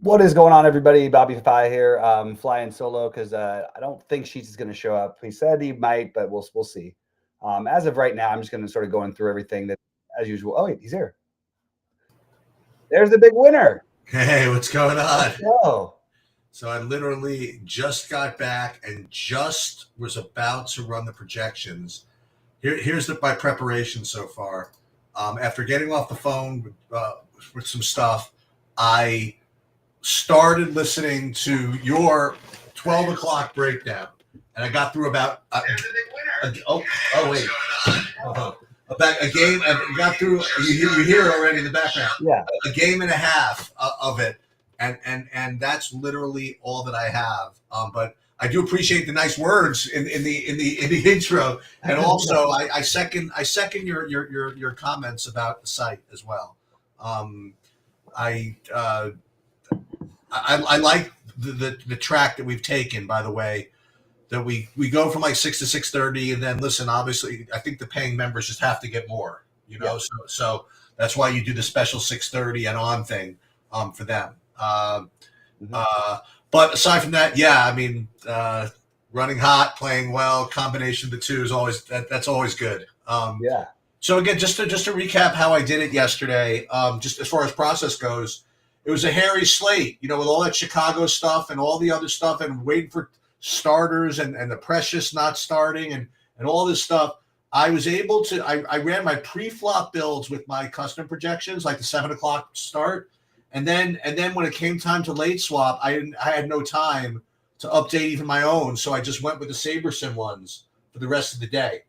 What is going on, everybody? Bobby Fafai here, flying solo because I don't think Sheets is going to show up. He said he might, but we'll see. As of right now, I'm just going to sort of going through everything that, as usual. Oh, wait, he's here. There's the big winner. Hey, what's going on? Oh, So I literally just got back and just was about to run the projections. Here's my preparation so far. After getting off the phone with some stuff, I started listening to your 12 o'clock breakdown, and I got through about wait. About a game. I got through. You hear it already in the background. yeah. A game and a half of it, and that's literally all that I have. But I do appreciate the nice words in the intro, and also I second your comments about the site as well. I like the track that we've taken, by the way, that we go from like 6 to 6:30, and then listen, obviously I think the paying members just have to get more, Yeah. so that's why you do the special 6:30 and on thing for them. But aside from that, yeah, I mean, running hot, playing well, combination of the two is always that's always good. Yeah. So again, just to recap how I did it yesterday, just as far as process goes, it was a hairy slate, with all that Chicago stuff and all the other stuff, and waiting for starters and the Precious not starting and all this stuff. I was able to. I ran my pre-flop builds with my custom projections, like the 7 o'clock start, and then when it came time to late swap, I had no time to update even my own, so I just went with the SaberSim ones for the rest of the day.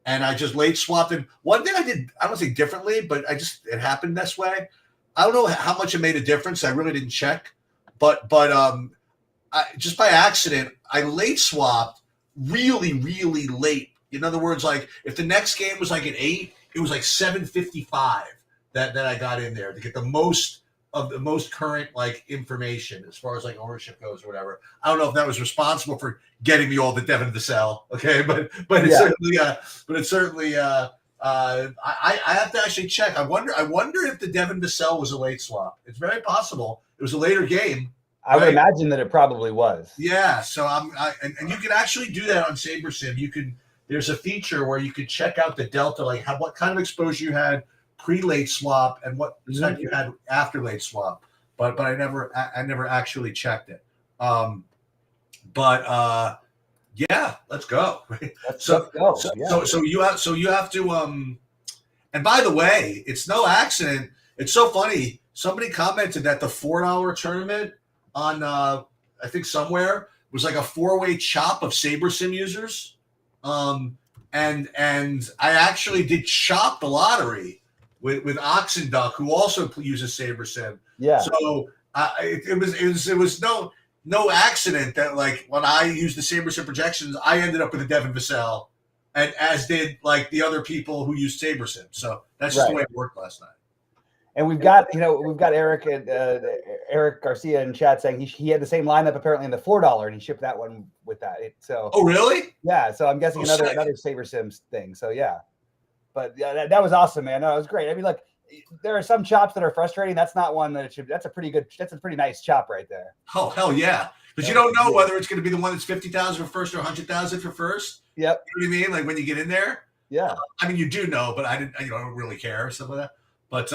And I just late swapped. And one thing I did, I don't think differently, but it happened this way. I don't know how much it made a difference. I really didn't check, but just by accident, I late swapped really, really late. In other words, like if the next game was like at 8, it was like 7:55 that I got in there to get the most current like information as far as like ownership goes or whatever. I don't know if that was responsible for getting me all the Devin Vassell. Okay, but it's certainly I have to actually check. I wonder if the Devin Vassell was a late swap. It's very possible. It was a later game. I would imagine that it probably was. Yeah. So and you can actually do that on SaberSim. There's a feature where you could check out the delta, like what kind of exposure you had pre-late swap and what percent you had after late swap. But I never actually checked it. Yeah, let's go. Let's go. So you have to and by the way, it's no accident. It's so funny. Somebody commented that the $4 tournament on I think somewhere was like a 4-way chop of SaberSim users. And I actually did shop the lottery with Oxenduck, who also uses SaberSim. Yeah. So it was no accident that like when I used the SaberSim projections, I ended up with a Devin Vassell, and as did like the other people who used SaberSim. So that's just the way it worked last night. And we've got Eric and Eric Garcia in chat saying he had the same lineup apparently in the $4, and he shipped that one with that. Oh really? Yeah. So I'm guessing another SaberSim thing. So yeah, but yeah, that was awesome, man. No, it was great. I mean, look, there are some chops that are frustrating. That's not one that it should. That's a pretty nice chop right there. Oh hell yeah! Because you don't know whether it's going to be the one that's 50,000 for first or 100,000 for first. Yep. You know what I mean? Like when you get in there. Yeah. I mean, you do know, but I don't really care or stuff like that. But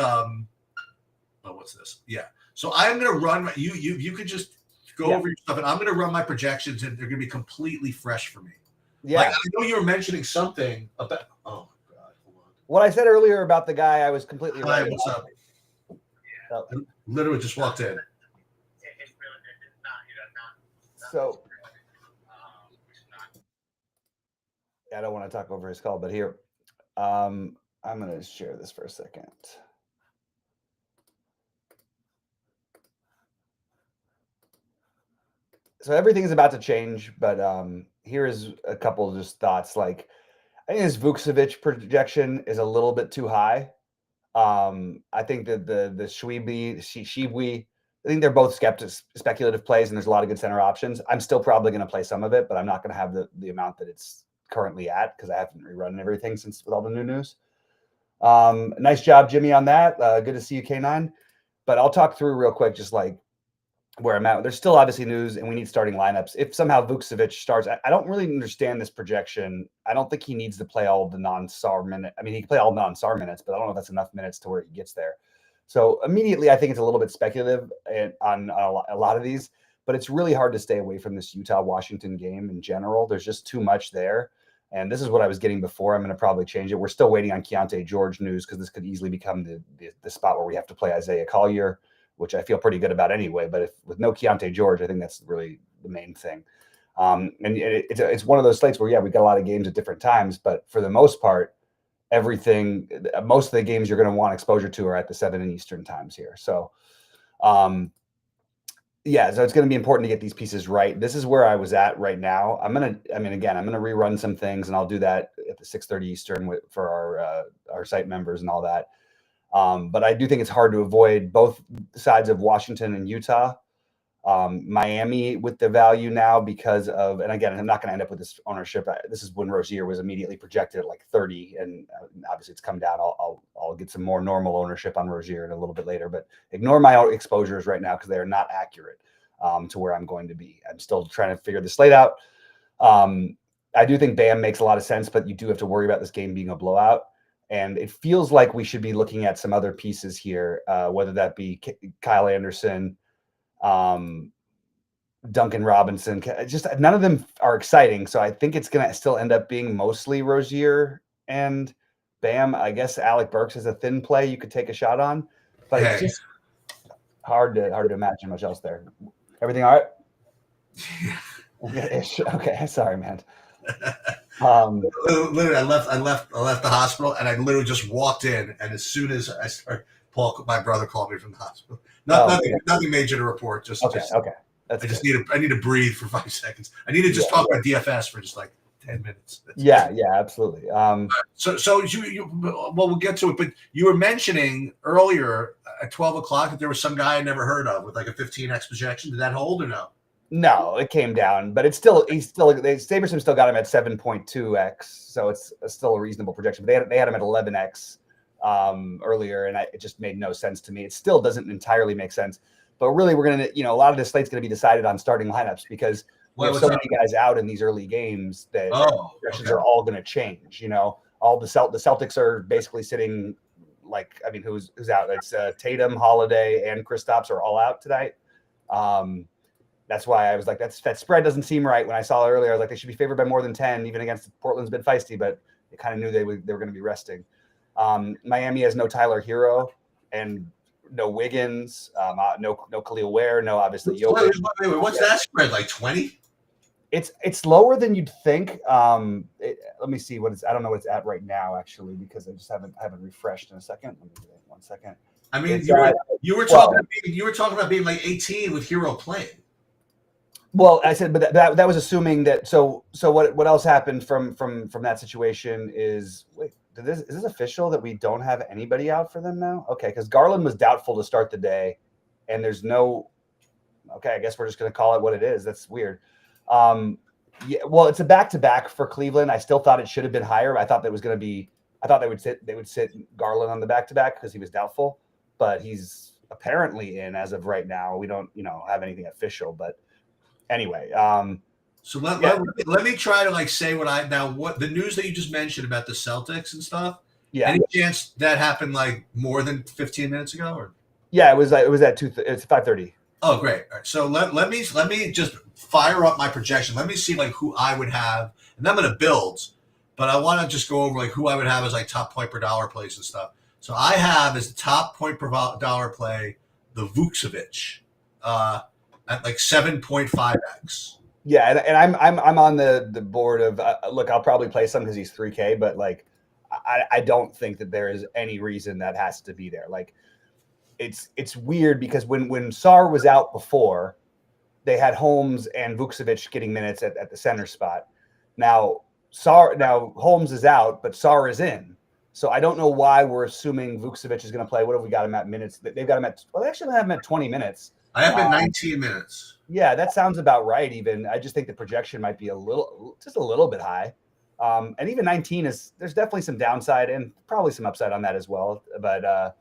what's this? Yeah. So I'm gonna run. You could just go over your stuff, and I'm gonna run my projections, and they're gonna be completely fresh for me. Yeah. Like, I know you were mentioning something about. Oh my god! Hold on. What I said earlier about the guy, I was completely right. Hi, what's up? I literally just walked in. So. I don't want to talk over his call, but here, I'm going to share this for a second. So everything is about to change, but here is a couple of just thoughts. Like, I think this Vukcevic projection is a little bit too high. I think that the Shibui, I think they're both speculative plays, and there's a lot of good center options. I'm still probably going to play some of it, but I'm not going to have the amount that it's currently at because I haven't rerun everything since with all the new news. Nice job, Jimmy, on that. Good to see you, K9. But I'll talk through real quick, just like where I'm at. There's still obviously news, and we need starting lineups. If somehow Vucevic starts, I don't really understand this projection. I don't think he needs to play all the non-SAR minutes. I mean, he can play all non-SAR minutes, but I don't know if that's enough minutes to where he gets there. So immediately, I think it's a little bit speculative on a lot of these, but it's really hard to stay away from this Utah-Washington game in general. There's just too much there. And this is what I was getting before. I'm going to probably change it. We're still waiting on Keontae George news because this could easily become the spot where we have to play Isaiah Collier, which I feel pretty good about anyway. But with no Keontae George, I think that's really the main thing. And it's one of those slates where, yeah, we got a lot of games at different times, but for the most part, most of the games you're going to want exposure to are at the 7 Eastern times here. So, yeah, so it's going to be important to get these pieces right. This is where I was at right now. I'm going to rerun some things, and I'll do that at the 6:30 Eastern for our site members and all that. But I do think it's hard to avoid both sides of Washington and Utah. Miami with the value now because of, and again, I'm not going to end up with this ownership. This is when Rozier was immediately projected at like 30, and obviously it's come down. I'll get some more normal ownership on Rozier in a little bit later, but ignore my exposures right now because they are not accurate to where I'm going to be. I'm still trying to figure the slate out. I do think Bam makes a lot of sense, but you do have to worry about this game being a blowout. And it feels like we should be looking at some other pieces here, whether that be Kyle Anderson, Duncan Robinson. Just none of them are exciting. So I think it's going to still end up being mostly Rozier and Bam. I guess Alec Burks is a thin play you could take a shot on, but it's just hard to imagine much else there. Everything all right? Okay, sorry, man. Literally, I left the hospital, and I literally just walked in, and as soon as I started, my brother called me from the hospital. Nothing major to report. Okay. I need to breathe for 5 seconds. I need to just talk about DFS for just like 10 minutes. Yeah, absolutely. So we'll get to it, but you were mentioning earlier at 12 o'clock that there was some guy I never heard of with like a 15x projection. Did that hold or no? No, it came down, but Sabersim still got him at 7.2x, so it's still a reasonable projection. But they had him at 11x earlier, and it just made no sense to me. It still doesn't entirely make sense. But really, we're gonna, a lot of this slate's gonna be decided on starting lineups because we have so many guys out in these early games that projections are all gonna change. All the Celtics are basically sitting who's out? It's Tatum, Holiday, and Kristaps are all out tonight. That's why I was like, that spread doesn't seem right. When I saw it earlier, I was like, they should be favored by more than 10, even against Portland's been feisty, but they kind of knew they were going to be resting. Miami has no Tyler Hero and no Wiggins, no Khalil Ware, no obviously Jokic. What's that spread, like 20? It's lower than you'd think. Let me see I don't know what it's at right now, actually, because I just haven't refreshed in a second. Let me give it 1 second. I mean, you were talking about being like 18 with Hero playing. Well, I said, but that was assuming that. So what else happened from that situation is, wait, is this official that we don't have anybody out for them now? Okay, because Garland was doubtful to start the day, and there's no. Okay, I guess we're just going to call it what it is. That's weird. Yeah, well, it's a back-to-back for Cleveland. I still thought it should have been higher. I thought that was going to be. I thought they would sit Garland on the back-to-back because he was doubtful, but he's apparently in as of right now. We don't have anything official, but. Anyway, so let me try to say what the news that you just mentioned about the Celtics and stuff. Yeah. Any chance that happened like more than 15 minutes ago, or? Yeah, it was at 2:00. It's 5:30. Oh, great! All right. So let me just fire up my projection. Let me see who I would have, and I'm going to build, but I want to just go over who I would have as top point per dollar plays and stuff. So I have as the top point per dollar play the Vucevic. At 7.5x. Yeah, and I'm on the board of look. I'll probably play some because he's 3K, but I don't think that there is any reason that has to be there. It's weird because when Sar was out before, they had Holmes and Vucevic getting minutes at the center spot. Now Holmes is out, but Sar is in. So I don't know why we're assuming Vucevic is going to play. What have we got him at minutes? They've got him at. Well, they actually have him at 20 minutes. I have been 19 minutes. Yeah, that sounds about right. Even I just think the projection might be a little bit high. And even 19 there's definitely some downside and probably some upside on that as well. But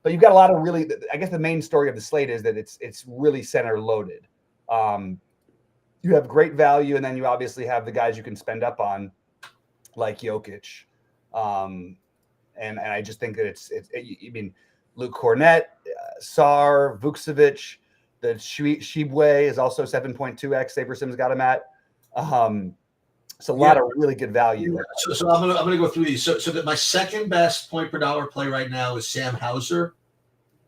but you've got a lot of really. I guess the main story of the slate is that it's really center loaded. You have great value, and then you obviously have the guys you can spend up on, like Jokic. And I just think that I mean, Luke Cornett, Sar, Vukcevic, the Shibwe is also 7.2x. SaberSim's got him at. It's a lot of really good value. So I'm gonna go through these. So that my second best point per dollar play right now is Sam Hauser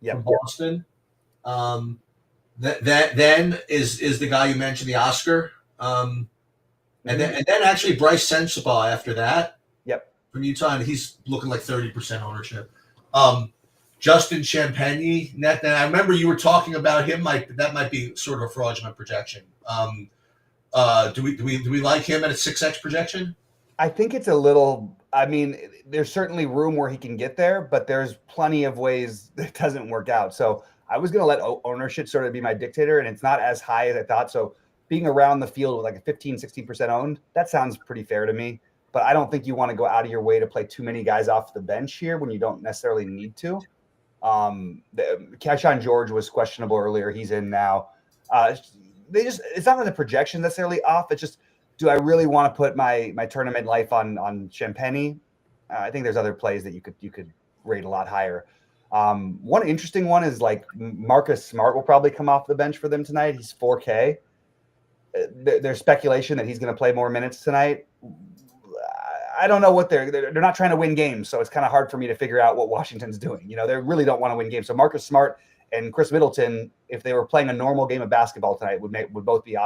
from Boston. That then is the guy you mentioned, the Oscar. And then actually Bryce Sensabaugh after that. Yep. From Utah, and he's looking like 30% ownership. Justin Champagny, net. And I remember you were talking about him. That might be sort of a fraudulent projection. Do we like him at a 6x projection? I think it's a little. I mean, there's certainly room where he can get there, but there's plenty of ways that doesn't work out. So I was going to let ownership sort of be my dictator, and it's not as high as I thought. So being around the field with like a 15, 16% owned, that sounds pretty fair to me. But I don't think you want to go out of your way to play too many guys off the bench here when you don't necessarily need to. Keshawn George was questionable earlier. He's in now. It's not that the projection necessarily off. It's just, do I really want to put my tournament life on Champagny? I think there's other plays that you could rate a lot higher. One interesting one is like Marcus Smart will probably come off the bench for them tonight. He's 4K. There's speculation that he's going to play more minutes tonight. I don't know what they're not trying to win games, so it's kind of hard for me to figure out what Washington's doing. They really don't want to win games. So Marcus Smart and Chris Middleton, if they were playing a normal game of basketball tonight, would both be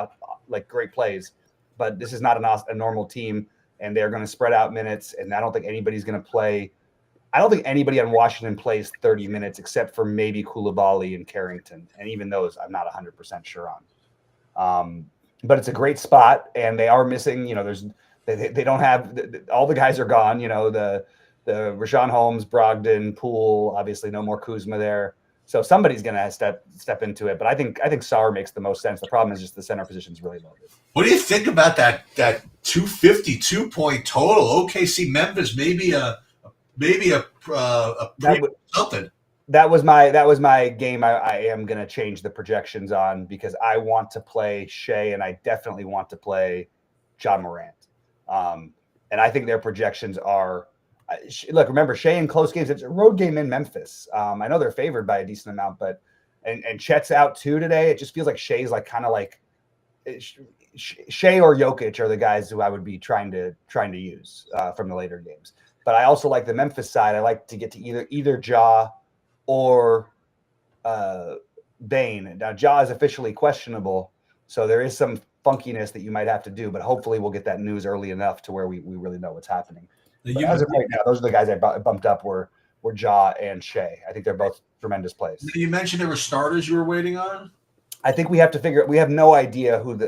like great plays. But this is not a normal team, and they're going to spread out minutes. And I don't think anybody's going to play. I don't think anybody on Washington plays 30 minutes except for maybe Koulibaly and Carrington, and even those I'm not 100% sure on. But it's a great spot, and they are missing. They don't have all the guys are gone. The Rashawn Holmes, Brogdon, Poole, obviously no more Kuzma there. So somebody's going to step into it. But I think Sarr makes the most sense. The problem is just the center position is really loaded. What do you think about that 252 point total? OKC Memphis, maybe a something. That was my game. I am going to change the projections on because I want to play Shea and I definitely want to play John Morant. And I think their projections are look, remember Shea in close games, it's a road game in Memphis. I know they're favored by a decent amount, but and Chet's out too today. It just feels like Shea's like kind of like Shea or Jokic are the guys who I would be trying to use from the later games. But I also like the Memphis side. I like to get to either Ja or Bane. Now Ja is officially questionable, so there is some funkiness that you might have to do, but hopefully we'll get that news early enough to where we really know what's happening. As of right now, those are the guys I bumped up were Ja and Shea. I think they're both tremendous plays. You mentioned there were starters you were waiting on. I think we have to we have no idea who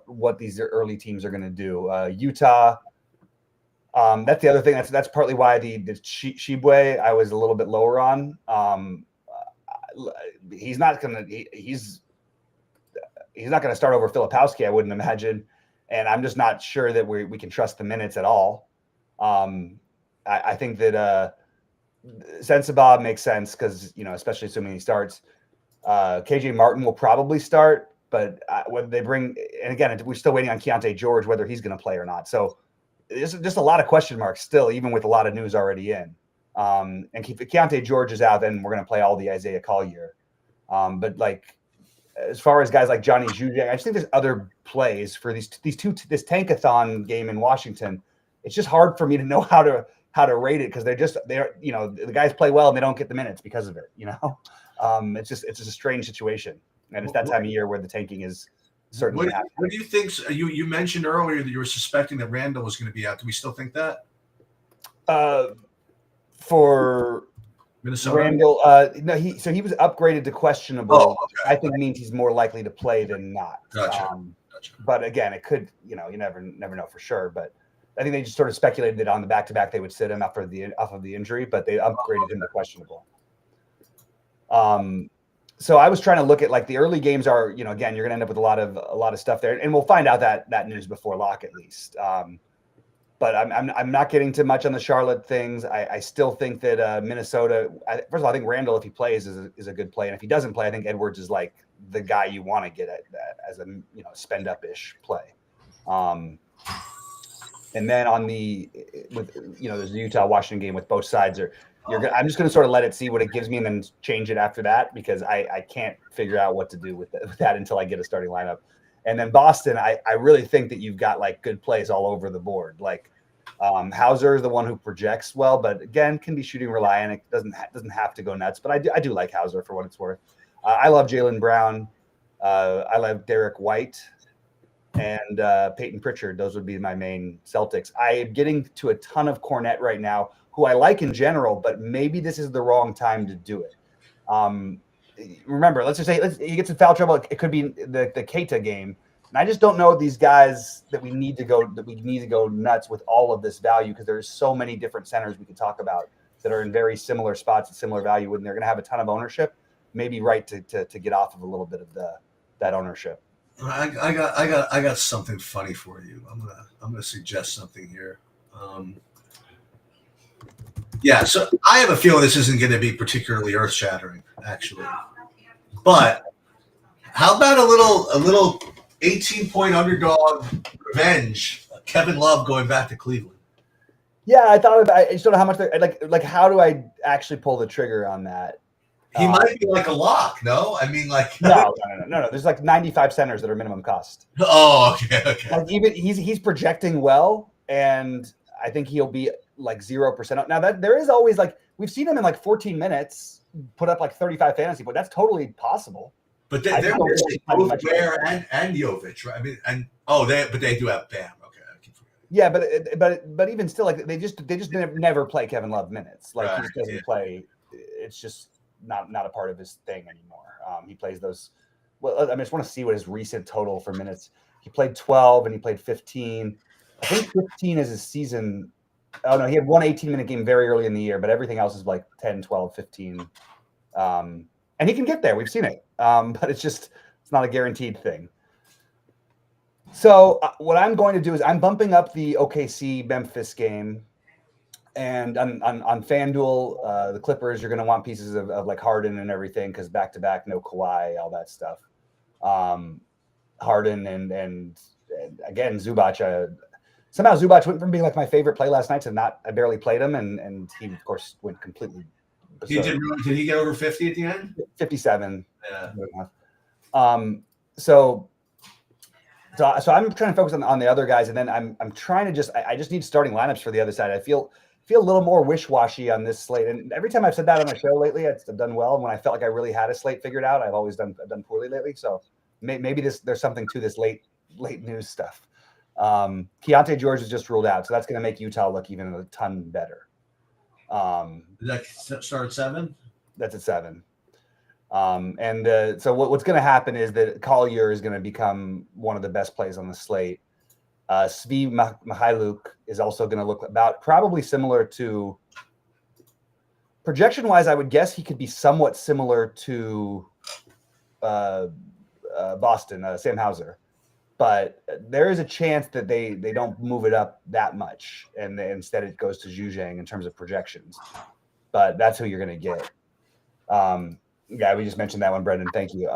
what these early teams are going to do. Utah. That's the other thing. That's partly why the Shibwe I was a little bit lower on. He's not going to start over Filipowski, I wouldn't imagine. And I'm just not sure that we can trust the minutes at all. I think that Sensabaugh makes sense because, especially assuming he starts. KJ Martin will probably start, but whether they bring – and again, we're still waiting on Keontae George, whether he's going to play or not. So there's just a lot of question marks still, even with a lot of news already in. And if Keontae George is out, then we're going to play all the Isaiah Collier. But as far as guys like Johnny Juzang, I just think there's other plays for this tankathon game in Washington. It's just hard for me to know how to rate it because the guys play well and they don't get the minutes because of it. It's just a strange situation, and it's that time of year where the tanking is certainly happening. What do you think? You mentioned earlier that you were suspecting that Randall was going to be out. Do we still think that? For Minnesota, Randall, no, he was upgraded to questionable. Oh, okay. I think means he's more likely to play than not. Gotcha. But again, it could, you never know for sure. But I think they just sort of speculated that on the back-to-back they would sit him off of the injury, but they upgraded him to questionable. So I was trying to look at the early games are, again, you're going to end up with a lot of stuff there, and we'll find out that news before lock at least. but I'm not getting too much on the Charlotte things. I still think that Minnesota. First of all, I think Randall, if he plays, is a good play, and if he doesn't play, I think Edwards is like the guy you want to get at that as a spend up ish play. And then on there's the Utah Washington game with both sides I'm just going to sort of let it see what it gives me and then change it after that because I can't figure out what to do with that until I get a starting lineup. And then Boston, I really think that you've got like good plays all over the board. Like Hauser is the one who projects well, but again, can be shooting reliant. It doesn't have to go nuts, but I do like Hauser for what it's worth. I love Jaylen Brown. I love Derek White and Peyton Pritchard. Those would be my main Celtics. I am getting to a ton of Cornette right now, who I like in general, but maybe this is the wrong time to do it. Remember, let's just say he gets in foul trouble. It could be the Keita game. And I just don't know these guys that we need to go nuts with all of this value because there's so many different centers we could talk about that are in very similar spots and similar value when they're going to have a ton of ownership. Maybe right to get off of a little bit of that ownership. I got something funny for you. I'm gonna suggest something here. Yeah, so I have a feeling this isn't going to be particularly earth shattering, actually. But how about a little 18-point underdog revenge? Kevin Love going back to Cleveland. Yeah, I thought about. I just don't know how much. Like, how do I actually pull the trigger on that? He might be like a lock, no? I mean, like no. There's like 95 centers that are minimum cost. Oh, okay. Like even he's projecting well, and I think he'll be like 0% up. Now that there is always like we've seen him in like 14 minutes put up like 35 fantasy points. That's totally possible. But they're missing both Ware and Jovic, right? I mean, they do have Bam. Okay, I keep forgetting. Yeah, but even still, like they just never play Kevin Love minutes. Like he just doesn't play. It's just not a part of his thing anymore. He plays those. Well, I just want to see what his recent total for minutes. He played 12 and he played 15. I think 15 is his season. Oh no, he had one 18-minute game very early in the year, but everything else is like 10, 12, 15. And he can get there. We've seen it. But it's not a guaranteed thing. So what I'm going to do is I'm bumping up the OKC Memphis game. And on FanDuel, the Clippers, you're going to want pieces of like Harden and everything because back-to-back, no Kawhi, all that stuff. Harden and again, Zubac. Somehow Zubac went from being like my favorite play last night to not. I barely played him, and he, of course, went completely. Did he get over 50 at the end? 57. Yeah. So I'm trying to focus on the other guys, and then I'm trying to I just need starting lineups for the other side. I feel a little more wish-washy on this slate, and every time I've said that on the show lately, I've done well. And when I felt like I really had a slate figured out, I've done poorly lately. So maybe there's something to this late news stuff. Keontae George is just ruled out, so that's going to make Utah look even a ton better. Did that start at 7? That's at 7. So what's going to happen is that Collier is going to become one of the best plays on the slate. Svi Mihailuk is also going to look about probably similar to projection-wise. I would guess he could be somewhat similar to Boston, Sam Hauser. But there is a chance that they don't move it up that much, and instead it goes to Zhuzhang in terms of projections. But that's who you're going to get. Yeah, we just mentioned that one, Brendan. Thank you.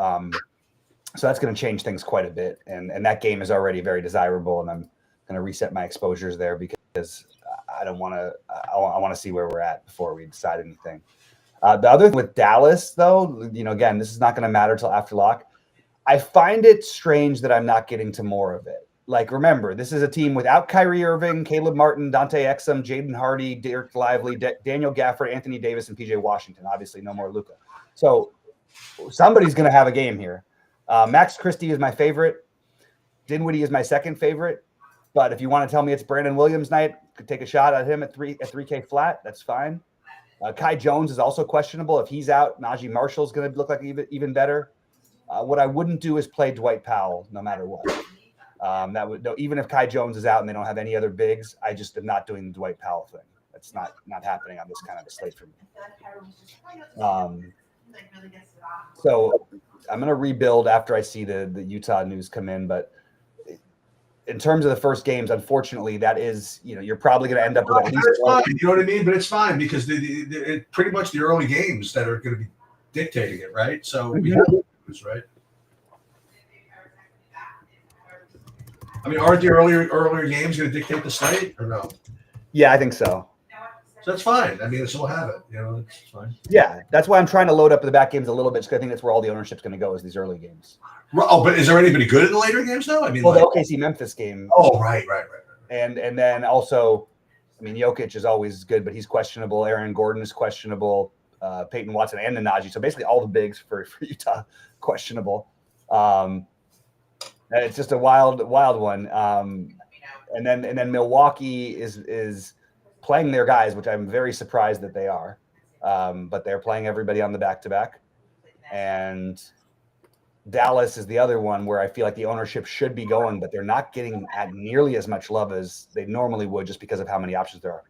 So that's going to change things quite a bit, and that game is already very desirable, and I'm going to reset my exposures there because I don't want to. I want to see where we're at before we decide anything. The other thing with Dallas, though, again, this is not going to matter till after lock. I find it strange that I'm not getting to more of it. Like, remember, this is a team without Kyrie Irving, Caleb Martin, Dante Exum, Jaden Hardy, Derek Lively, Daniel Gafford, Anthony Davis, and PJ Washington. Obviously, no more Luka. So somebody's going to have a game here. Max Christie is my favorite. Dinwiddie is my second favorite. But if you want to tell me it's Brandon Williams night, could take a shot at him at 3K flat. That's fine. Kai Jones is also questionable. If he's out, Najee Marshall is going to look like even better. What I wouldn't do is play Dwight Powell no matter what. Even if Kai Jones is out and they don't have any other bigs, I just am not doing the Dwight Powell thing. That's not happening on this kind of a slate for me. So I'm going to rebuild after I see the Utah news come in, but in terms of the first games, unfortunately, that is, you're probably going to end up with at least it's fine. You know what I mean? But it's fine because it pretty much the early games that are going to be dictating it, right? So we have to lose, right? I mean, aren't the earlier games going to dictate the slate or no? Yeah, I think so. So that's fine. I mean, we'll have it. It's fine. Yeah, that's why I'm trying to load up the back games a little bit, because I think that's where all the ownership's going to go, is these early games. Oh, but is there anybody good in the later games though? I mean, well, the OKC Memphis game. Oh, right. And then also, I mean, Jokic is always good, but he's questionable. Aaron Gordon is questionable. Peyton Watson and Nnaji. So basically, all the bigs for Utah questionable. And it's just a wild one. And then Milwaukee is playing their guys, which I'm very surprised that they are. But they're playing everybody on the back-to-back. And Dallas is the other one where I feel like the ownership should be going, but they're not getting at nearly as much love as they normally would, just because of how many options there are.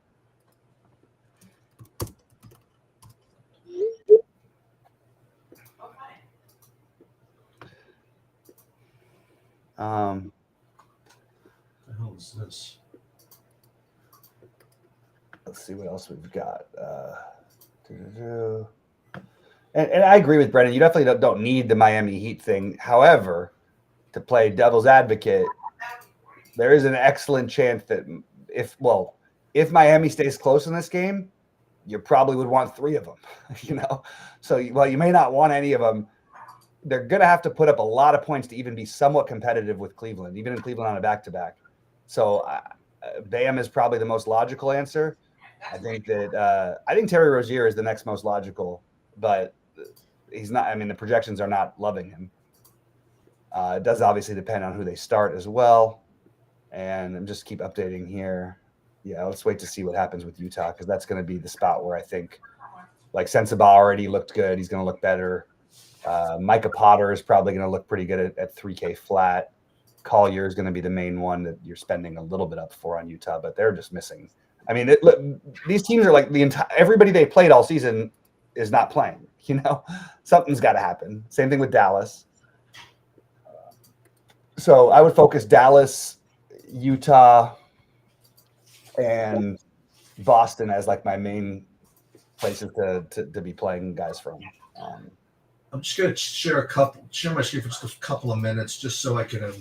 What the hell is this? Let's see what else we've got. And I agree with Brendan. You definitely don't need the Miami Heat thing. However, to play devil's advocate, there is an excellent chance that if Miami stays close in this game, you probably would want 3 of them. So while you may not want any of them, they're going to have to put up a lot of points to even be somewhat competitive with Cleveland, even in Cleveland on a back-to-back. So Bam is probably the most logical answer. I think Terry Rozier is the next most logical, but he's not. I mean, the projections are not loving him. It does obviously depend on who they start as well. And I'm just keep updating here. Yeah, let's wait to see what happens with Utah, because that's going to be the spot where I think, like, Sensabaugh already looked good. He's going to look better. Micah Potter is probably going to look pretty good at 3K flat. Collier is going to be the main one that you're spending a little bit up for on Utah, but they're just missing. I mean, these teams are like everybody they played all season is not playing. Something's got to happen. Same thing with Dallas. So I would focus Dallas, Utah, and Boston as like my main places to be playing guys from. I'm just going to share my screen for just a couple of minutes, just so I can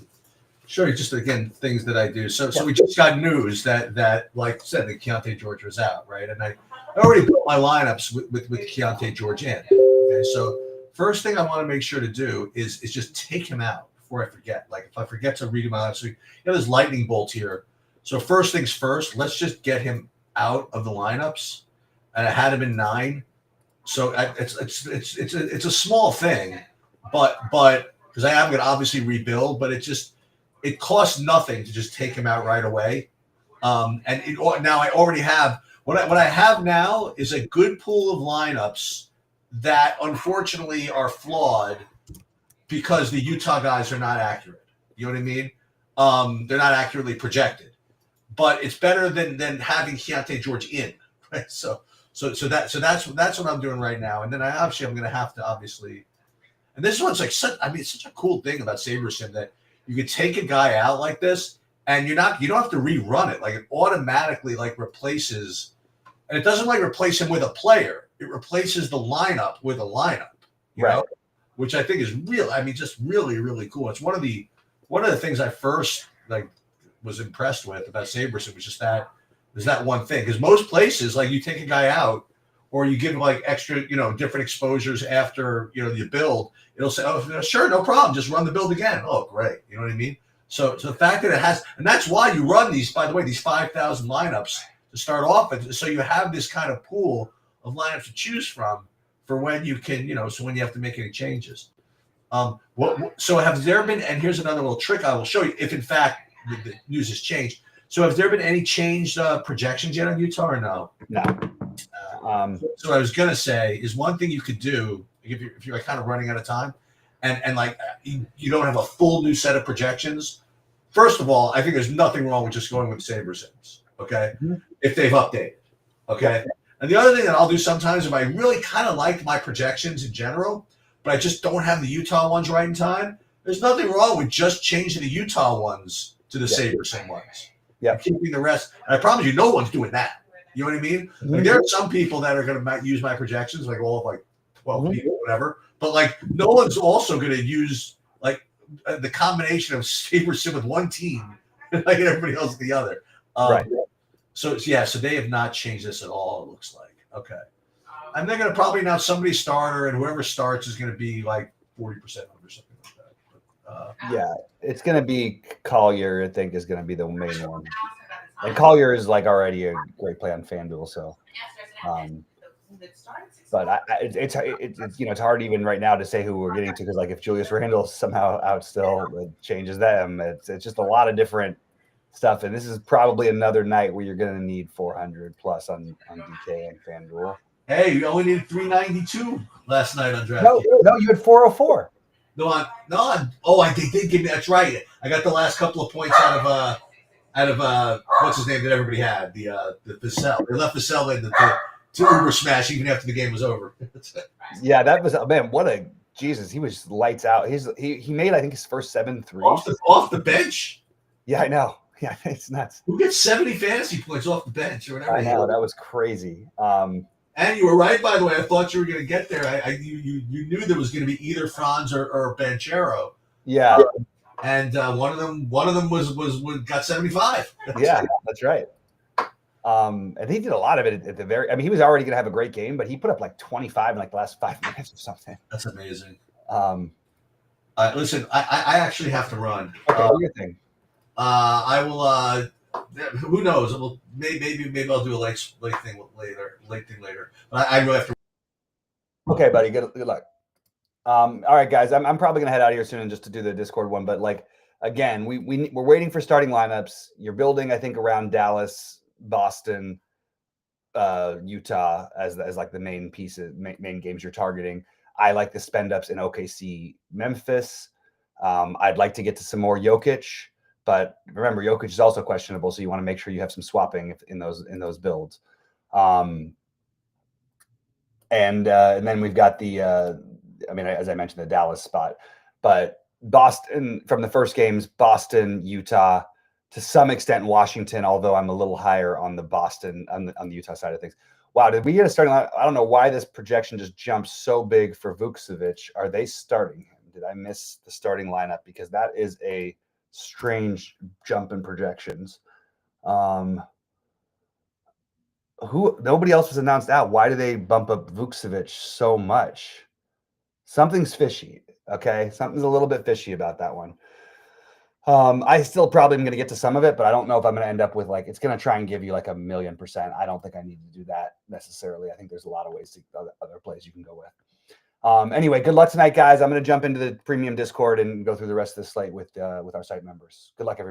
show you just again things that I do. So we just got news that like I said, that Keontae George was out, right? And I already built my lineups with Keontae George in. Okay, so first thing I want to make sure to do is just take him out before I forget. Like if I forget to read him out, so there's lightning bolt here. So first things first, let's just get him out of the lineups. And I had him in 9. So it's a small thing, but because I am going to obviously rebuild, but it costs nothing to just take him out right away. Now I already have what I have now is a good pool of lineups that unfortunately are flawed because the Utah guys are not accurate. You know what I mean? They're not accurately projected, but it's better than having Keontae George in, right? So that's what I'm doing right now. And then I'm going to have to obviously, and this one's like it's such a cool thing about SaberSim that you could take a guy out like this and you don't have to rerun it. Like it automatically like replaces, and it doesn't like replace him with a player. It replaces the lineup with a lineup, you know, which I think is just really, really cool. It's one of the things I first like was impressed with about SaberSim was just that. There's that one thing, because most places, like you take a guy out or you give him like extra, different exposures after, you build, it'll say, oh, sure, no problem. Just run the build again. Oh, great. You know what I mean? So the fact that it has, and that's why you run these, by the way, these 5,000 lineups to start off with. So you have this kind of pool of lineups to choose from for when you can, so when you have to make any changes. So have there been, and here's another little trick I will show you if in fact the news has changed. So have there been any changed projections yet on Utah or no? No. So what I was going to say is one thing you could do if you're kind of running out of time and like you don't have a full new set of projections. First of all, I think there's nothing wrong with just going with SaberSims, okay? Mm-hmm. If they've updated, okay? Yeah. And the other thing that I'll do sometimes if I really kind of like my projections in general, but I just don't have the Utah ones right in time, there's nothing wrong with just changing the Utah ones to the Saber sim ones. Yeah. And keeping the rest. And I promise you, no one's doing that. You know what I mean? Like there are some people that are going to use my projections, like all of like 12 people, whatever. But like no one's also going to use like the combination of Saber sim with one team, like everybody else with the other. Right. So yeah, so they have not changed this at all. It looks like okay. And they're going to probably now somebody starter, and whoever starts is going to be like 40% or something like that. But, yeah, it's going to be Collier. I think is going to be the main one. And Collier is like already a great play on FanDuel, so. But it's it's hard even right now to say who we're getting to because like if Julius Randle somehow out still, it changes them. It's just a lot of different stuff, and this is probably another night where you're going to need 400 plus on DK and FanDuel. Hey, you only needed 392 last night on DraftKings. No, you had 404. I did give me. That's right. I got the last couple of points out of what's his name that everybody had the cell. They left the cell in to Uber smash even after the game was over. Yeah, that was man. What a Jesus! He was lights out. He made I think his first 7 threes off the bench. Yeah, I know. Yeah, it's nuts. Who gets 70 fantasy points off the bench or whatever? I know that was crazy. And you were right, by the way. I thought you were going to get there. You knew there was going to be either Franz or Banchero. Yeah. And one of them was got 75. Yeah, that's right. And he did a lot of it at the very. I mean, he was already going to have a great game, but he put up like 25 in like the last 5 minutes or something. That's amazing. Listen, I actually have to run. Okay, do your thing. I will. Who knows? Maybe I'll do a late thing later. But I really have to. Okay, buddy. Good luck. All right, guys. I'm probably gonna head out of here soon just to do the Discord one. But like again, we're waiting for starting lineups. You're building, I think, around Dallas, Boston, Utah as like the main pieces, main games you're targeting. I like the spend ups in OKC, Memphis. I'd like to get to some more Jokic. But remember, Jokic is also questionable, so you want to make sure you have some swapping in those builds. And then we've got the, as I mentioned, the Dallas spot. But Boston, from the first games, Boston, Utah, to some extent Washington, although I'm a little higher on the Boston, on the Utah side of things. Wow, did we get a starting line? I don't know why this projection just jumped so big for Vucevic. Are they starting him? Did I miss the starting lineup? Because that is a strange jump in projections. Nobody else was announced out. Why do they bump up Vucevic so much? Something's fishy. Okay, something's a little bit fishy about that one. I still probably am going to get to some of it, but I don't know if I'm going to end up with like it's going to try and give you like 1,000,000%. I don't think I need to do that necessarily. I think there's a lot of ways to other plays you can go with. Anyway, good luck tonight, guys. I'm going to jump into the premium Discord and go through the rest of the slate with our site members. Good luck, everybody.